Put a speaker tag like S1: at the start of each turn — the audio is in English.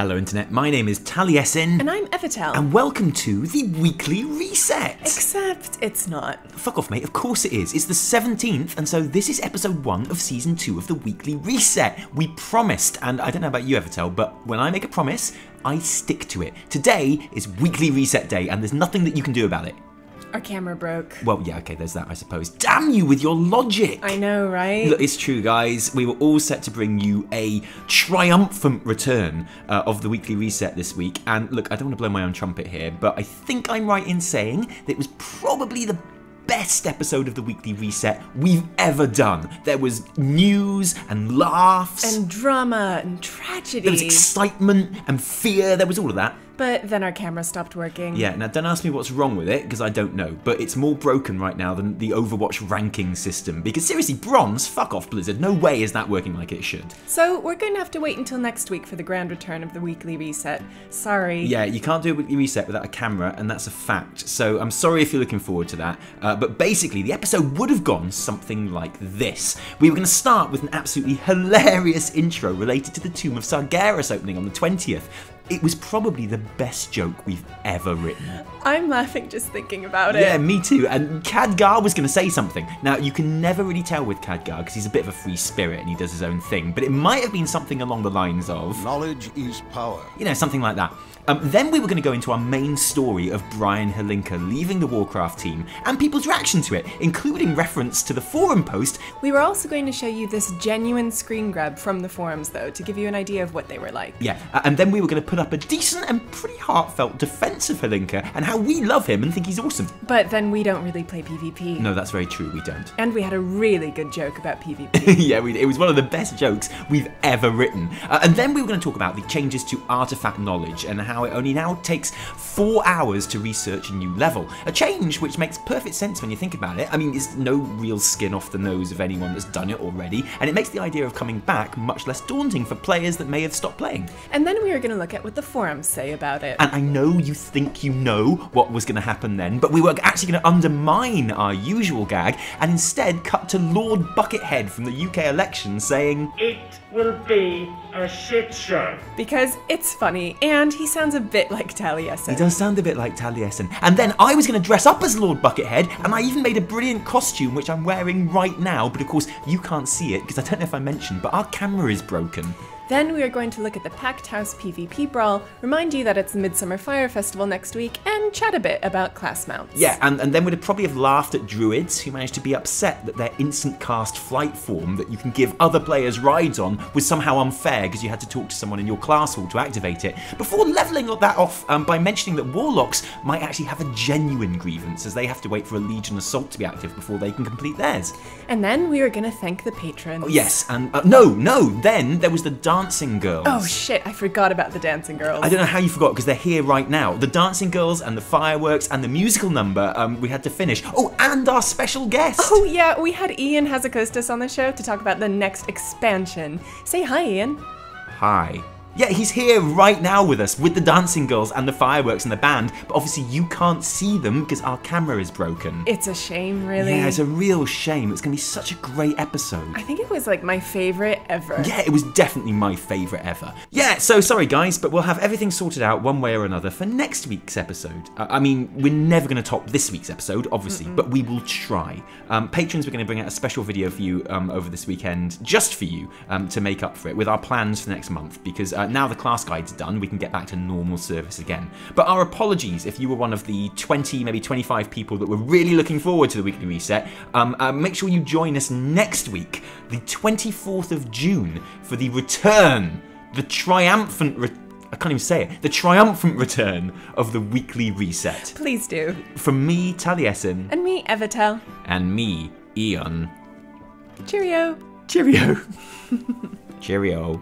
S1: Hello Internet, my name is Taliesin.
S2: And I'm Evitel.
S1: And welcome to the Weekly Reset.
S2: Except it's not.
S1: Fuck off mate, of course it is. It's the 17th and so this is episode 1 of season 2 of the Weekly Reset. We promised, and I don't know about you Evitel, but when I make a promise, I stick to it. Today is Weekly Reset Day and there's nothing that you can do about it.
S2: Our camera broke.
S1: Well, yeah, okay, there's that, I suppose. Damn you with your logic!
S2: I know, right?
S1: Look, it's true, guys. We were all set to bring you a triumphant return of the Weekly Reset this week. And look, I don't want to blow my own trumpet here, but I think I'm right in saying that it was probably the best episode of the Weekly Reset we've ever done. There was news and laughs.
S2: And drama and tragedy.
S1: There was excitement and fear. There was all of that.
S2: But then our camera stopped working.
S1: Yeah, now don't ask me what's wrong with it, because I don't know. But it's more broken right now than the Overwatch ranking system. Because seriously, bronze? Fuck off, Blizzard. No way is that working like it should.
S2: So we're going to have to wait until next week for the grand return of the Weekly Reset. Sorry.
S1: Yeah, you can't do a Weekly Reset without a camera, and that's a fact. So I'm sorry if you're looking forward to that. But basically, the episode would have gone something like this. We were going to start with an absolutely hilarious intro related to the Tomb of Sargeras opening on the 20th. It was probably the best joke we've ever written.
S2: I'm laughing just thinking about it.
S1: Yeah, me too. And Khadgar was going to say something. Now, you can never really tell with Khadgar because he's a bit of a free spirit and he does his own thing. But it might have been something along the lines of...
S3: knowledge is power.
S1: You know, something like that. Then we were going to go into our main story of Brian Halinka leaving the Warcraft team and people's reaction to it, including reference to the forum post.
S2: We were also going to show you this genuine screen grab from the forums, though, to give you an idea of what they were like.
S1: Yeah, and then we were going to put up a decent and pretty heartfelt defense of Halinka and how we love him and think he's awesome.
S2: But then we don't really play PvP.
S1: No, that's very true, we don't.
S2: And we had a really good joke about PvP.
S1: Yeah, it was one of the best jokes we've ever written. And then we were going to talk about the changes to artifact knowledge and how it only now takes 4 hours to research a new level. A change which makes perfect sense when you think about it. I mean, it's no real skin off the nose of anyone that's done it already, and it makes the idea of coming back much less daunting for players that may have stopped playing.
S2: And then we were going to look at what the forums say about it.
S1: And I know you think you know what was going to happen then, but we were actually going to undermine our usual gag and instead cut to Lord Buckethead from the UK election saying,
S4: "It will be a shit show."
S2: Because it's funny, and he sounds a bit like Taliesin.
S1: He does sound a bit like Taliesin. And then I was going to dress up as Lord Buckethead, and I even made a brilliant costume, which I'm wearing right now, but of course you can't see it, because I don't know if I mentioned, but our camera is broken.
S2: Then we are going to look at the Packed House PvP Brawl, remind you that it's the Midsummer Fire Festival next week, and chat a bit about class mounts.
S1: Yeah, and then we'd probably have laughed at druids who managed to be upset that their instant cast flight form that you can give other players rides on was somehow unfair because you had to talk to someone in your class hall to activate it, before levelling that off by mentioning that warlocks might actually have a genuine grievance as they have to wait for a Legion Assault to be active before they can complete theirs.
S2: And then we are going to thank the patrons.
S1: Oh, yes, and no, then there was the Dancing Girls.
S2: Oh shit, I forgot about the Dancing Girls.
S1: I don't know how you forgot because they're here right now. The Dancing Girls and the fireworks and the musical number we had to finish. Oh, and our special guest.
S2: Oh yeah, we had Ian Hazacostas on the show to talk about the next expansion. Say hi, Ian.
S1: Hi. Yeah, he's here right now with us, with the Dancing Girls and the fireworks and the band, but obviously you can't see them because our camera is broken.
S2: It's a shame, really.
S1: Yeah, it's a real shame. It's going to be such a great episode.
S2: I think it was like my favourite ever.
S1: Yeah, it was definitely my favourite ever. Yeah, so sorry guys, but we'll have everything sorted out one way or another for next week's episode. I mean, we're never going to top this week's episode, obviously, but we will try. Patrons, we're going to bring out a special video for you over this weekend, just for you, to make up for it, with our plans for next month, because now the class guide's done, we can get back to normal service again. But our apologies if you were one of the 20, maybe 25 people that were really looking forward to the Weekly Reset. Make sure you join us next week, the 24th of June, for the return, the triumphant the triumphant return of the Weekly Reset.
S2: Please do.
S1: From me, Taliesin.
S2: And me, Evitel.
S1: And me, Ian.
S2: Cheerio.
S1: Cheerio. Cheerio.